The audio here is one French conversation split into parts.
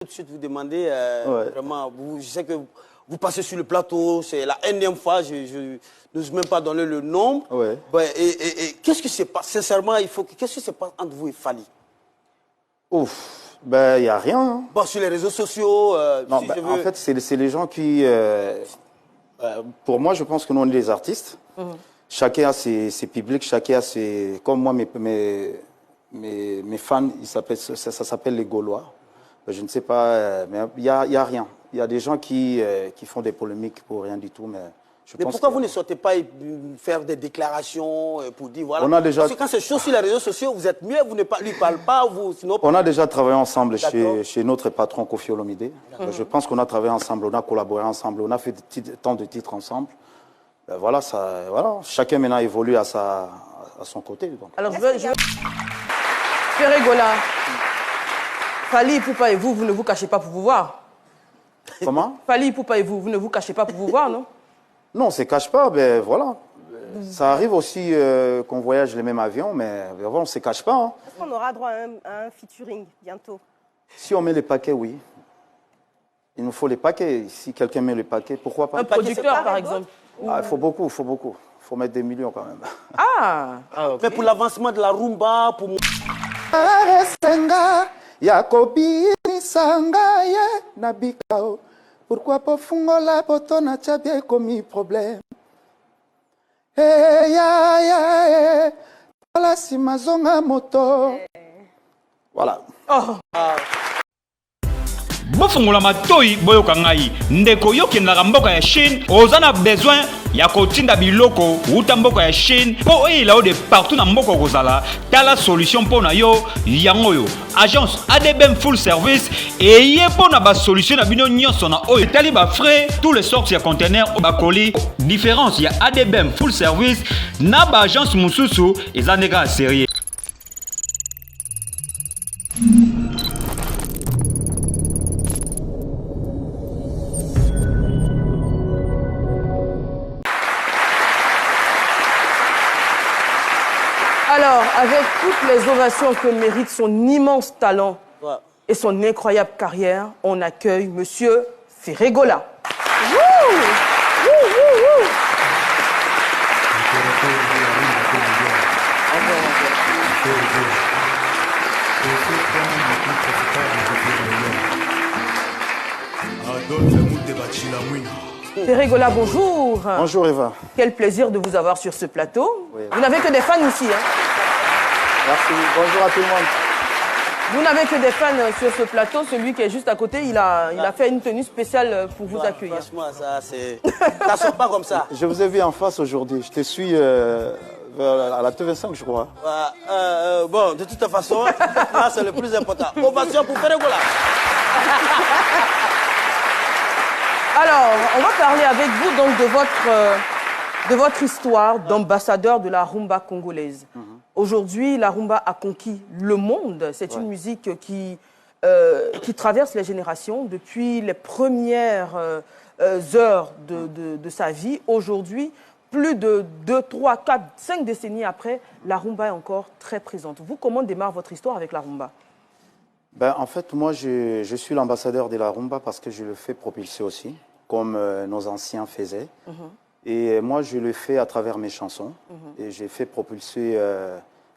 Tout de suite vous demander, vraiment, je sais que vous passez sur le plateau, c'est la énième fois, je n'ose même pas donner le nom. Ouais. Et qu'est-ce qui se passe? Sincèrement, qu'est-ce qui se passe entre vous et Fally? Ouf, ben il n'y a rien. Hein. Bon, sur les réseaux sociaux, non, si ben, je veux... en fait, c'est les gens qui... pour moi, je pense que nous, on est des artistes. Chacun a ses publics, chacun a ses... Comme moi, mes fans, ça s'appelle les Gaulois. Je ne sais pas, mais il n'y a rien. Il y a des gens qui font des polémiques pour rien du tout, mais je pense pourquoi vous ne sortez pas faire des déclarations pour dire voilà? On a déjà... Parce que quand c'est chaud sur les réseaux sociaux, vous êtes mieux, vous ne lui parlez pas, sinon... On a déjà travaillé ensemble chez notre patron Kofi Olomide. Je pense qu'on a travaillé ensemble, on a collaboré ensemble, on a fait tant de titres ensemble. Voilà, chacun maintenant évolue à son côté. Donc. Alors, Ferregola, Fally Ipupa et vous ne vous cachez pas pour vous voir. Comment? Fally Ipupa et vous ne vous cachez pas pour vous voir, non? Non, on ne se cache pas, ben voilà. Ça arrive aussi qu'on voyage les mêmes avions, mais on ne se cache pas. Hein. Est-ce qu'on aura droit à un featuring bientôt? Si on met les paquets, oui. Il nous faut les paquets. Si quelqu'un met les paquets, pourquoi pas? Un producteur, par exemple. Ah, il faut beaucoup, il faut beaucoup. Il faut mettre des millions quand même. Ah, okay. Mais pour l'avancement de la rumba, pour... Pourquoi pas fungola botona chabie comme problème? La simazonga moto. Voilà. Oh. Bofungola matoi boyoka ngai ndeko yokendaka mboka ya Chine oza na besoin ya kotinda biloko uta mboka ya Chine po eyela yo de partout na mboka kozala tala solution mpo na yo yango yo agence ADBM full service eye mpo na ba solution na bino nyonso na oyo etali ba frais tous les sortes ya conteneurs bakoli différence ya ADBM full service na ba agence mususu eza ndeka sérieux. Alors, avec toutes les ovations que mérite son immense talent et son incroyable carrière, on accueille Monsieur Ferregola. Ferregola, bonjour. Bonjour Eva. Quel plaisir de vous avoir sur ce plateau. Oui. Vous n'avez que des fans ici, hein? Merci. Bonjour à tout le monde. Vous n'avez que des fans sur ce plateau. Celui qui est juste à côté, il a fait une tenue spéciale pour vous accueillir. Franchement, ça sort pas comme ça. Je vous ai vu en face aujourd'hui. Je te suis à la TV5, je crois. Bon, de toute façon, là, c'est le plus important. Ovation pour Ferregola. Alors, on va parler avec vous donc de votre histoire d'ambassadeur de la rumba congolaise. Aujourd'hui, la rumba a conquis le monde. C'est une musique qui traverse les générations depuis les premières heures de sa vie. Aujourd'hui, plus de 2, 3, 4, 5 décennies après, la rumba est encore très présente. Vous, comment démarre votre histoire avec la rumba? Ben, en fait, moi, je suis l'ambassadeur de la rumba parce que je le fais propulser aussi, comme nos anciens faisaient. Et moi, je le fais à travers mes chansons. Et j'ai fait propulser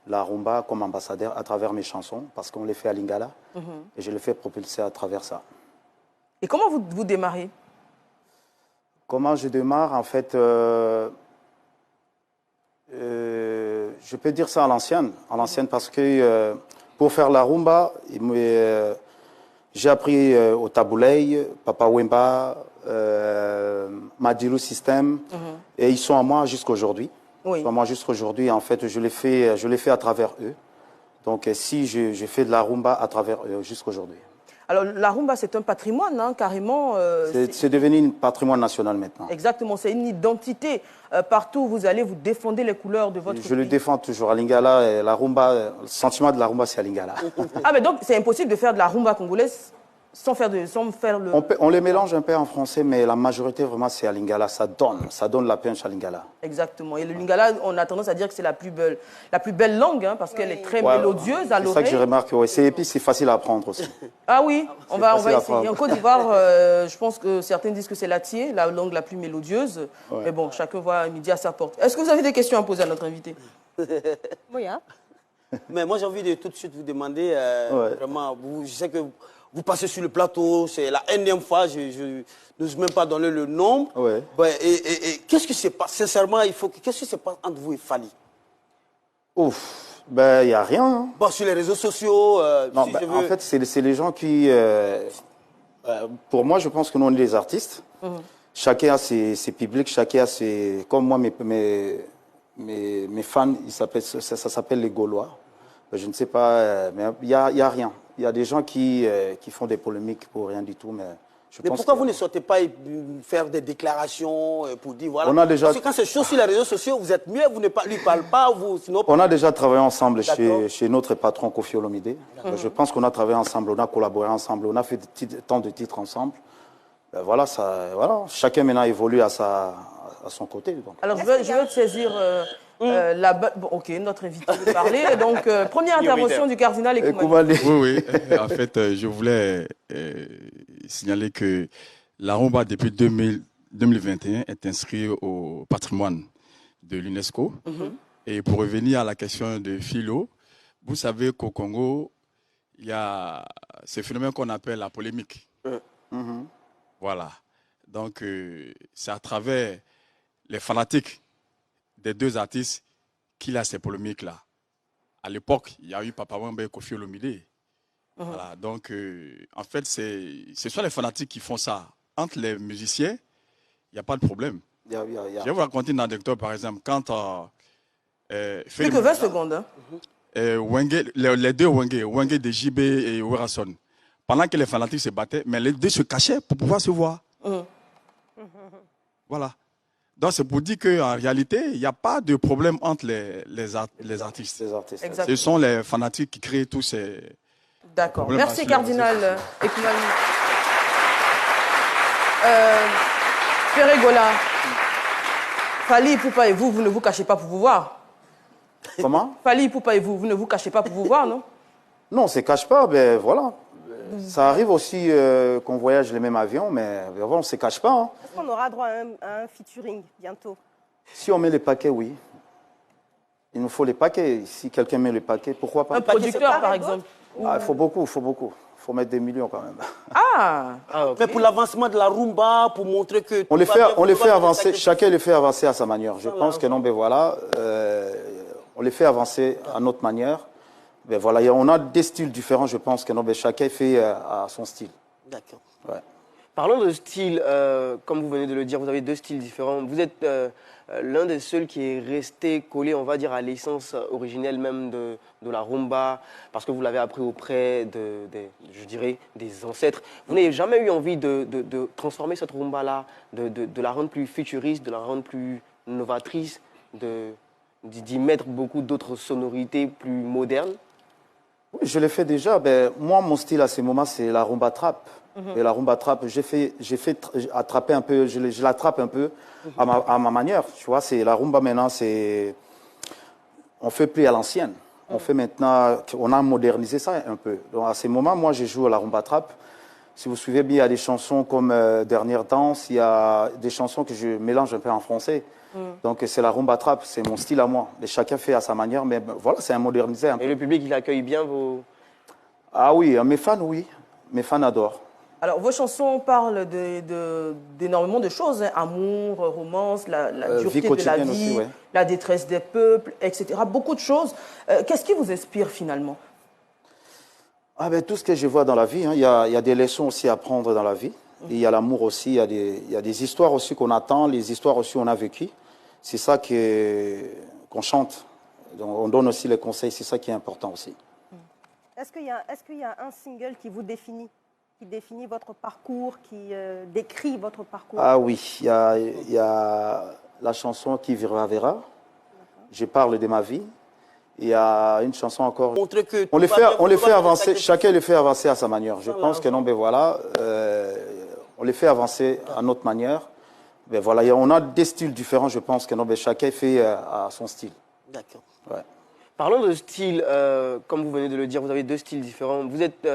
la rumba comme ambassadeur à travers mes chansons, parce qu'on les fait à Lingala. Et je le fais propulser à travers ça. Et comment vous démarrez? Comment je démarre? En fait, je peux dire ça à l'ancienne parce que pour faire la rumba, j'ai appris au Taboulay, Papa Wemba, Madilu System, et ils sont à moi jusqu'aujourd'hui. Oui. Ils sont à moi jusqu'aujourd'hui. En fait, je l'ai fait à travers eux. Donc, si je fais de la rumba à travers eux jusqu'aujourd'hui. Alors, la rumba, c'est un patrimoine, hein, carrément. C'est devenu un patrimoine national maintenant. Exactement, c'est une identité. Partout où vous allez, vous défendez les couleurs de votre pays. Je le défends toujours à Lingala. Et la rumba, le sentiment de la rumba, c'est à Lingala. Ah, mais donc, c'est impossible de faire de la rumba congolaise sans faire le... On les mélange un peu en français, mais la majorité, vraiment, c'est à Lingala. Ça donne la punch à Lingala. Exactement. Et le Lingala, on a tendance à dire que c'est la plus belle langue, hein, parce qu'elle est très mélodieuse à l'oreille. C'est ça que je remarque, ouais. C'est épice, c'est facile à apprendre aussi. Ah oui, on va essayer. En Côte d'Ivoire, je pense que certains disent que c'est l'atier, la langue la plus mélodieuse. Ouais. Mais bon, chacun voit midi à sa porte. Est-ce que vous avez des questions à poser à notre invité? Oui, hein. Mais moi, j'ai envie de tout de suite vous demander, vraiment, je sais que vous passez sur le plateau, c'est la énième fois, je n'ose même pas donner le nom. Ouais. Et qu'est-ce qui se passe? Sincèrement, qu'est-ce qui se passe entre vous et Fally? Ouf, ben, il n'y a rien. Hein. Bon, sur les réseaux sociaux, non, en fait, c'est les gens qui... pour moi, je pense que nous, on est des artistes. Chacun a ses publics, chacun a ses... Comme moi, mes fans, ça s'appelle les Gaulois. Je ne sais pas, mais il n'y a rien. Il y a des gens qui font des polémiques pour rien du tout, mais je pense... Mais pourquoi vous ne sortez pas faire des déclarations pour dire, voilà... On a déjà... Parce que quand c'est chaud sur les réseaux sociaux, vous êtes mieux, vous ne lui parlez pas, sinon... On a déjà travaillé ensemble chez notre patron Kofi Olomide. Je pense qu'on a travaillé ensemble, on a collaboré ensemble, on a fait tant de titres ensemble. Voilà, chacun maintenant évolue à son côté. Donc. Alors, je veux saisir... ok, notre invité veut parler. Donc, première intervention du cardinal Ekoumani. Oui. En fait, je voulais signaler que la rumba, depuis 2021, est inscrite au patrimoine de l'UNESCO. Et pour revenir à la question de Philo, vous savez qu'au Congo, il y a ce phénomène qu'on appelle la polémique. Voilà. Donc, c'est à travers les fanatiques des deux artistes qu'il a ces polémiques-là. À l'époque, il y a eu Papa Wemba et Kofi Olomide. Voilà, donc, en fait, ce sont les fanatiques qui font ça. Entre les musiciens, il n'y a pas de problème. Je vais vous raconter une anecdote, par exemple. Quand... plus que 20 secondes. Hein. Les deux Wenge de JB et Werason, pendant que les fanatiques se battaient, mais les deux se cachaient pour pouvoir se voir. Voilà. Donc, c'est pour dire qu'en réalité, il n'y a pas de problème entre les artistes. Ce sont les fanatiques qui créent tous ces... D'accord. Merci, cardinal Ekoumani. Ferregola, Fally Ipupa et vous ne vous cachez pas pour vous voir. Comment? Fally Ipupa et vous ne vous cachez pas pour vous voir, non? Non, on ne se cache pas, mais voilà. Ça arrive aussi qu'on voyage les mêmes avions, mais on ne se cache pas. Hein. Est-ce qu'on aura droit à un featuring bientôt? Si on met les paquets, oui. Il nous faut les paquets. Si quelqu'un met les paquets, pourquoi pas? Un producteur, par exemple. Il faut beaucoup. Il faut mettre des millions quand même. Okay. Mais pour l'avancement de la rumba, pour montrer que... On les fait avancer, chacun les fait avancer à sa manière. Je pense que non, ben voilà, on les fait avancer à notre manière. Ben voilà, on a des styles différents, je pense que non, ben chacun fait à son style. D'accord. Ouais. Parlons de style, comme vous venez de le dire, vous avez deux styles différents. Vous êtes l'un des seuls qui est resté collé, on va dire, à l'essence originelle même de la rumba, parce que vous l'avez appris auprès je dirais, des ancêtres. Vous n'avez jamais eu envie de transformer cette rumba-là, de la rendre plus futuriste, de la rendre plus novatrice, d'y mettre beaucoup d'autres sonorités plus modernes? Oui, je l'ai fait déjà. Ben, moi, mon style à ce moment, c'est la rumba trap. Et la rumba trap, j'ai fait attraper un peu, je l'attrape un peu à ma manière. Tu vois, c'est la rumba maintenant, on fait plus à l'ancienne. On fait maintenant, on a modernisé ça un peu. Donc à ce moment, moi, je joue à la rumba trap. Si vous suivez bien, il y a des chansons comme Dernière Danse, il y a des chansons que je mélange un peu en français. Donc c'est la rumba trap, c'est mon style à moi. Et chacun fait à sa manière, mais voilà, c'est un modernisé un peu. Et le public, il accueille bien vos... Ah oui, mes fans, oui. Mes fans adorent. Alors, vos chansons parlent d'énormément de choses, hein. Amour, romance, la dureté de la vie, aussi, ouais. La détresse des peuples, etc. Beaucoup de choses. Qu'est-ce qui vous inspire finalement? Tout ce que je vois dans la vie, hein. Il y a des leçons aussi à prendre dans la vie. Et il y a l'amour aussi, il y a des histoires aussi qu'on attend, les histoires aussi qu'on a vécues. C'est ça qu'on chante. Donc, on donne aussi les conseils, c'est ça qui est important aussi. Est-ce qu'il y a un single qui vous définit? Qui définit votre parcours, qui décrit votre parcours? Ah oui, il y a la chanson Qui verra verra. Je parle de ma vie. Il y a une chanson encore. Montrer que On les fait avancer, chacun les fait avancer à sa manière. Je pense que non, ben voilà, on les fait avancer à notre manière. Ben voilà, on a des styles différents, je pense que non, ben chacun fait à son style. D'accord. Ouais. Parlons de style, comme vous venez de le dire, vous avez 2 styles différents. Vous êtes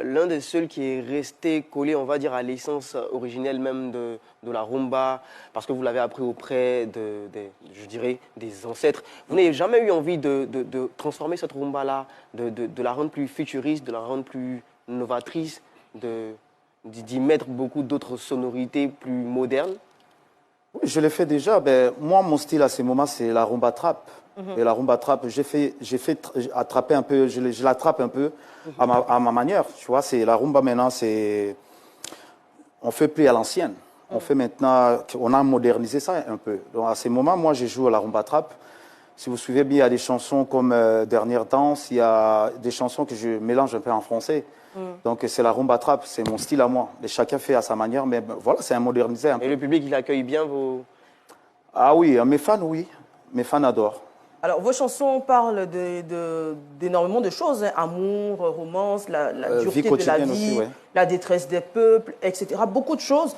l'un des seuls qui est resté collé, on va dire, à l'essence originelle même de la rumba, parce que vous l'avez appris auprès je dirais, des ancêtres. Vous n'avez jamais eu envie de transformer cette rumba-là, de la rendre plus futuriste, de la rendre plus novatrice, d'y mettre beaucoup d'autres sonorités plus modernes? Oui, je l'ai fait déjà. Ben, moi, mon style à ce moment, c'est la rumba trap. Et la rumba trap, j'ai fait attraper un peu, je l'attrape un peu à ma manière. Tu vois, c'est la rumba maintenant, on fait plus à l'ancienne. On fait maintenant, on a modernisé ça un peu. Donc à ce moment, moi, je joue à la rumba trap. Si vous suivez bien, il y a des chansons comme Dernière Danse, il y a des chansons que je mélange un peu en français. Donc c'est la rumba trap, c'est mon style à moi. Et chacun fait à sa manière, mais voilà, c'est un modernisé un peu. Et le public, il accueille bien vos... Ah oui, mes fans, oui. Mes fans adorent. Alors, vos chansons parlent d'énormément de choses, hein. Amour, romance, la dureté de la vie, aussi, ouais. La détresse des peuples, etc. Beaucoup de choses.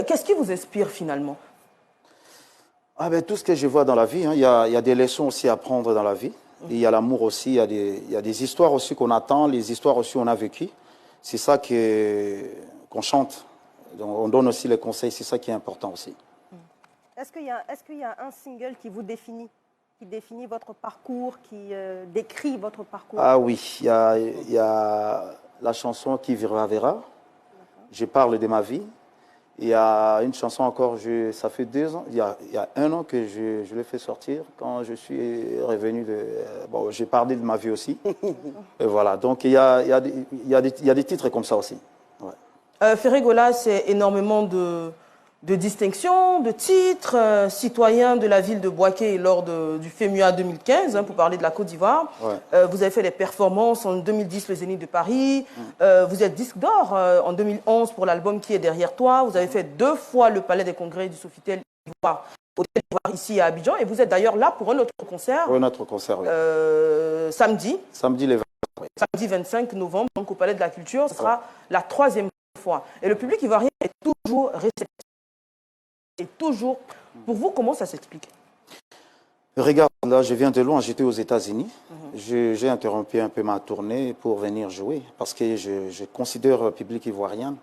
Qu'est-ce qui vous inspire finalement? Ah ben, tout ce que je vois dans la vie, hein. Il y a des leçons aussi à prendre dans la vie. Et il y a l'amour aussi, il y a des histoires aussi qu'on attend, les histoires aussi qu'on a vécues. C'est ça qu'on chante. Donc, on donne aussi les conseils, c'est ça qui est important aussi. Est-ce qu'il y a un single qui vous définit votre parcours, qui décrit votre parcours? Ah oui, il y a la chanson Qui vivra verra. Je parle de ma vie. Il y a une chanson encore, ça fait 2 ans, il y a 1 an que je l'ai fait sortir quand je suis revenu bon, j'ai parlé de ma vie aussi. Et voilà, donc il y a des titres comme ça aussi. Ouais. Ferregola, c'est énormément de distinctions, de titres, citoyen de la ville de Bouaké lors du FEMUA 2015, hein, pour parler de la Côte d'Ivoire. Ouais. Vous avez fait des performances en 2010, le Zénith de Paris. Vous êtes disque d'or en 2011 pour l'album Qui est derrière toi. Vous avez fait 2 fois le Palais des Congrès du Sofitel d'Ivoire, ici à Abidjan. Et vous êtes d'ailleurs là pour un autre concert. Pour un autre concert, oui. Samedi. Samedi les 20. Oui. Samedi 25 novembre, donc au Palais de la Culture. Ce sera la 3e fois. Et le public ivoirien est toujours réceptif. Et toujours. Pour vous, comment ça s'explique? Regarde, là, je viens de loin, j'étais aux États-Unis. J'ai interrompu un peu ma tournée pour venir jouer parce que je considère le public ivoirien,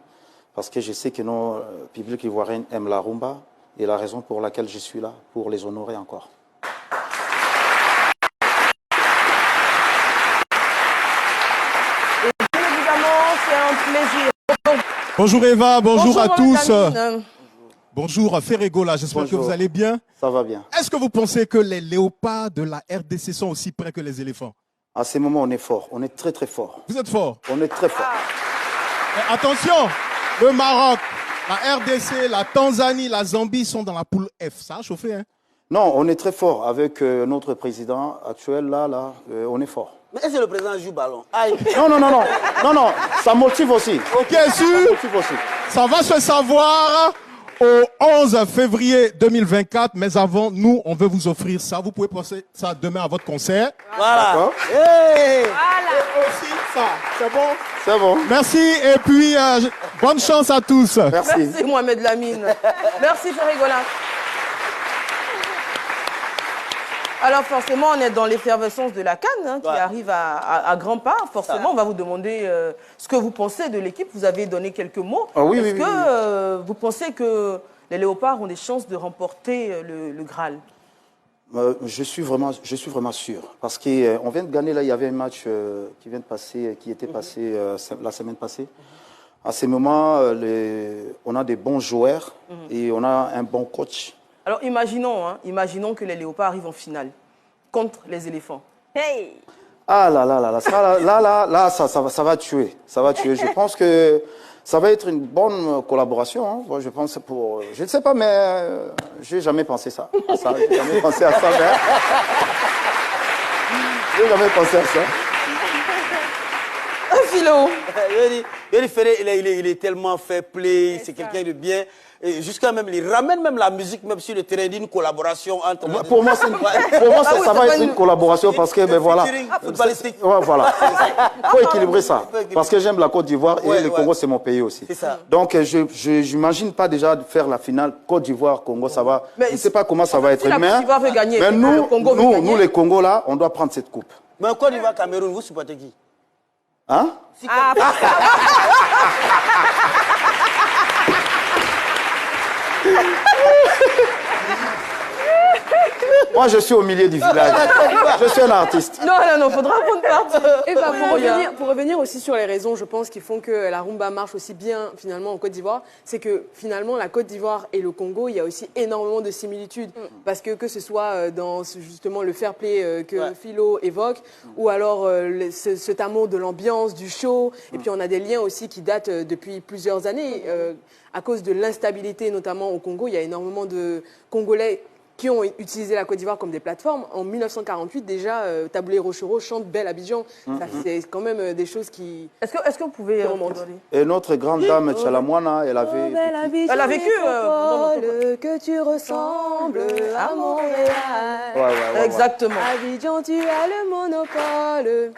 parce que je sais que nos public ivoirien aime la rumba et la raison pour laquelle je suis là, pour les honorer encore. Et bien évidemment, c'est un plaisir. Bonjour Eva, bonjour à tous. Madame. Bonjour Ferregola, j'espère que vous allez bien. Ça va bien. Est-ce que vous pensez que les léopards de la RDC sont aussi près que les éléphants? À ces moments, on est fort. On est très très fort. Vous êtes fort? On est très fort. Mais attention, le Maroc, la RDC, la Tanzanie, la Zambie sont dans la poule F. Ça a chauffé, hein? Non, on est très fort. Avec notre président actuel, là, on est fort. Mais est-ce que le président joue ballon? Non, ça motive aussi. Ok, sûr. Ça va se savoir au 11 février 2024, mais avant, nous, on veut vous offrir ça. Vous pouvez passer ça demain à votre concert. Voilà. Hey. Voilà. Et aussi ça. C'est bon? C'est bon. Merci et puis bonne chance à tous. Merci Mohamed Lamine. Merci Ferregola. Alors forcément, on est dans l'effervescence de la CAN hein, qui arrive à grands pas. Forcément, on va vous demander ce que vous pensez de l'équipe. Vous avez donné quelques mots. Est-ce que vous pensez que les Léopards ont des chances de remporter le Graal? Je suis vraiment sûr. Parce qu'on vient de gagner, là, il y avait un match qui vient de passer, qui était passé la semaine passée. À ce moment, on a des bons joueurs et on a un bon coach. Alors imaginons que les Léopards arrivent en finale contre les éléphants. Hey! Ah là, ça va tuer. Ça va tuer. Je pense que ça va être une bonne collaboration. Hein. Moi, je pense je ne sais pas, mais je n'ai jamais pensé ça. J'ai jamais pensé à ça. J'ai jamais pensé à ça. Philo. Yoli Ferré, il est tellement fair play, c'est quelqu'un de bien. Jusqu'à même, il ramène même la musique, même sur le terrain d'une collaboration entre... Pour moi, ça va être une collaboration parce que, ben voilà. Footballistique. Ouais, voilà. Il faut équilibrer ça. Parce que j'aime la Côte d'Ivoire et le Congo, c'est mon pays aussi. C'est ça. Donc, je n'imagine pas déjà de faire la finale Côte d'Ivoire-Congo, ça va. Je ne sais pas comment ça va être. La Côte d'Ivoire veut gagner. Mais nous, les Congos, là, on doit prendre cette coupe. Mais en Côte d'Ivoire, Cameroun, vous supportez qui? Hein? Moi, je suis au milieu du village. Je suis un artiste. Non, faudra prendre parti. Et bah, pour revenir aussi sur les raisons, je pense, qui font que la rumba marche aussi bien finalement en Côte d'Ivoire, c'est que finalement la Côte d'Ivoire et le Congo, il y a aussi énormément de similitudes. Parce que ce soit dans justement le fair play que Philo évoque, ou alors cet amour de l'ambiance, du show, et puis on a des liens aussi qui datent depuis plusieurs années. À cause de l'instabilité, notamment au Congo, il y a énormément de Congolais qui ont utilisé la Côte d'Ivoire comme des plateformes. En 1948, déjà, Taboulé Rochereau chante Belle Abidjan. C'est quand même des choses qui... Est-ce que vous pouvez remonter? Et notre grande dame, Tchalamouana, elle avait... Elle a vécu... que tu ressembles à Montréal. Ouais. Exactement. Abidjan, tu as le monopole.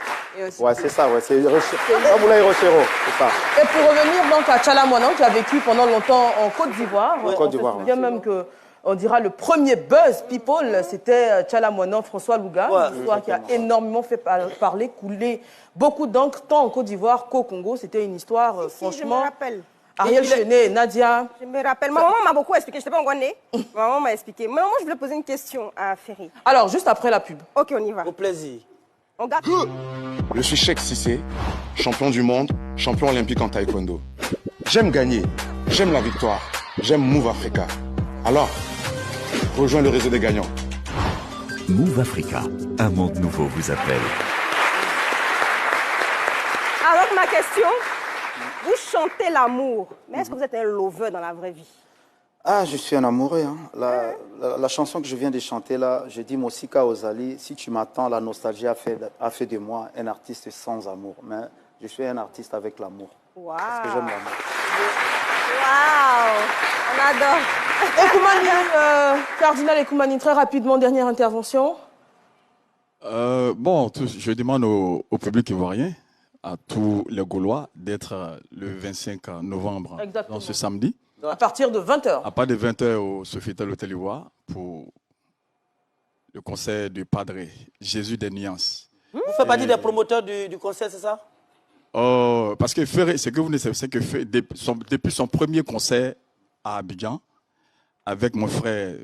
Ouais, c'est ça, ouais. C'est Taboulé Rochereau, c'est ça. Et pour revenir donc à Tchalamouana, qui a vécu pendant longtemps en Côte d'Ivoire, Côte d'Ivoire, on se souvient même que... On dira le premier buzz people, c'était Tchalamouana, François Louga, une histoire qui a énormément fait parler, couler beaucoup d'encre, tant en Côte d'Ivoire qu'au Congo. C'était une histoire, franchement... Je me rappelle. Ariel Chenet, Nadia... Je me rappelle. Ma maman m'a beaucoup expliqué, je n'étais pas encore née. Ma maman m'a expliqué. Mais moi, je voulais poser une question à Ferry. Alors, juste après la pub. Ok, on y va. Au plaisir. On garde. Je suis Cheikh Cissé, champion du monde, champion olympique en taekwondo. J'aime gagner, j'aime la victoire, j'aime Move Africa. Alors, rejoins le réseau des gagnants. Move Africa, un monde nouveau vous appelle. Alors, ma question, vous chantez l'amour, mais est-ce que vous êtes un lover dans la vraie vie? Ah, je suis un amoureux. Hein. La chanson que je viens de chanter là, je dis Mosika Ozali, si tu m'attends, la nostalgie a fait de moi un artiste sans amour. Mais je suis un artiste avec l'amour. Wow. Parce que j'aime l'amour. Waouh, on adore. Ekoumani, Cardinal Ekoumani, très rapidement, dernière intervention. Je demande au public ivoirien, à tous les Gaulois, d'être le 25 novembre, dans ce samedi. À partir de 20h. À partir de 20h au Sofitel Hôtel Ivoire pour le concert du Padre Jésus des Nuances. Vous faites partie des promoteurs du concert, c'est ça? Parce que ce que vous ne savez, c'est que depuis son premier concert à Abidjan, avec mon frère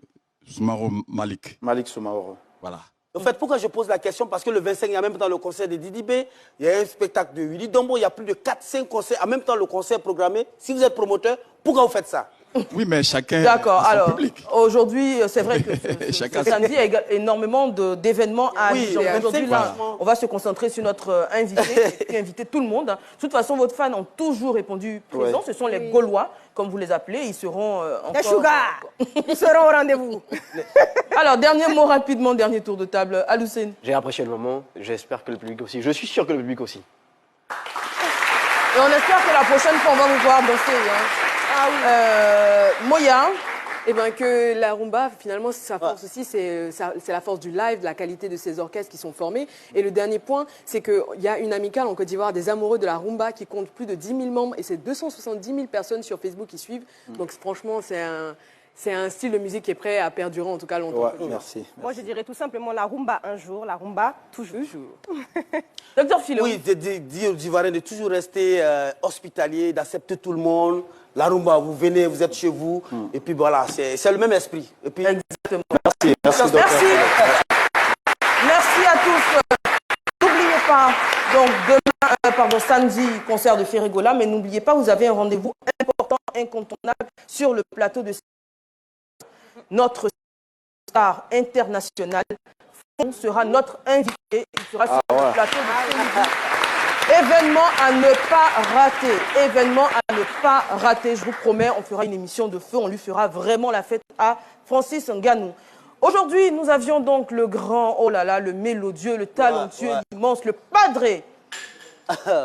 Soumaro Malik. Malik Soumaro. Voilà. En fait, pourquoi je pose la question? Parce que le 25, il y a même temps le concert de Didi B, il y a un spectacle de Willy Dombo, il y a plus de 4-5 concerts, en même temps le concert programmé. Si vous êtes promoteur, pourquoi vous faites ça? Oui, mais chacun. D'accord, alors, public. Aujourd'hui, c'est vrai que ce samedi, il y a énormément d'événements à Abidjan. Aujourd'hui, là, on va se concentrer sur notre invité, qui a invité tout le monde. De toute façon, vos fans ont toujours répondu présent. Ce sont les Gaulois, comme vous les appelez. Ils seront encore... Les Sugar, ils seront au rendez-vous. Alors, dernier mot rapidement, dernier tour de table. Aloussène. J'ai apprécié le moment. J'espère que le public aussi. Je suis sûr que le public aussi. Et on espère que la prochaine fois, on va vous voir danser. Hein. Moya. Eh bien, que la rumba, finalement, sa force aussi, c'est la force du live, de la qualité de ces orchestres qui sont formés. Et le dernier point, c'est qu'il y a une amicale en Côte d'Ivoire des amoureux de la rumba qui compte plus de 10 000 membres et c'est 270 000 personnes sur Facebook qui suivent. Donc, franchement, c'est un style de musique qui est prêt à perdurer en tout cas longtemps. Ouais, merci. Moi, je dirais tout simplement la rumba un jour, la rumba toujours. Docteur Philo. Oui, dire aux Ivoiriens de toujours rester hospitalier, d'accepter tout le monde. La rumba, vous venez, vous êtes chez vous. Et puis voilà, c'est le même esprit. Et puis, exactement. Merci. Merci à tous. N'oubliez pas, donc demain, samedi, concert de Ferregola, mais n'oubliez pas, vous avez un rendez-vous important, incontournable sur le plateau de notre star internationale. Sera notre invité. Il sera sur le plateau de Ferregola. Événement à ne pas rater. Événement à ne pas rater. Je vous promets, on fera une émission de feu. On lui fera vraiment la fête à Francis Ngannou. Aujourd'hui, nous avions donc le grand, oh là là, le mélodieux, le talentueux, l'immense, le Padre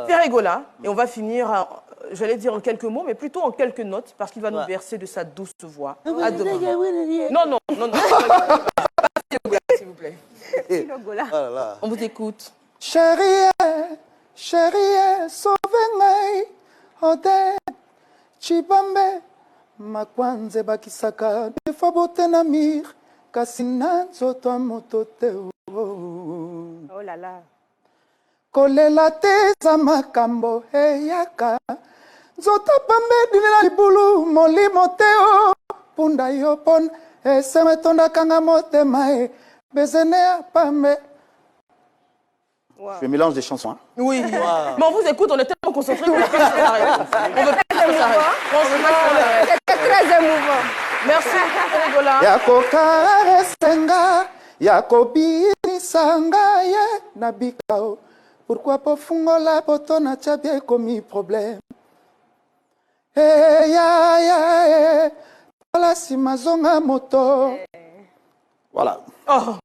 Ferregola, et on va finir, j'allais dire en quelques mots, mais plutôt en quelques notes, parce qu'il va nous verser de sa douce voix. À demain. Non. S'il vous plaît. On vous écoute. Chérie, sauve-moi, ode, chibambe, makwanze bakisaka, defabote na mir, kasina nzoto motote. Oh là là. Kolela teza makambo eyaka, nzoto pambe dinela libulu, molimo teo, punda yo pon, eseme tonda kanga motema, bezenea pambe. Wow. Je mélange des chansons. Hein. Oui, mais on vous écoute, on est tellement concentrés qu'on ne peut pas s'arrêter. On veut pas s'arrêter. C'était très émouvant. Merci, Ferregola. Yako karesenga, yako binisanga ye nabikao. Pourquoi pas fungola botona tchabie komi problème. Ya, la simazonga moto. Voilà. Oh.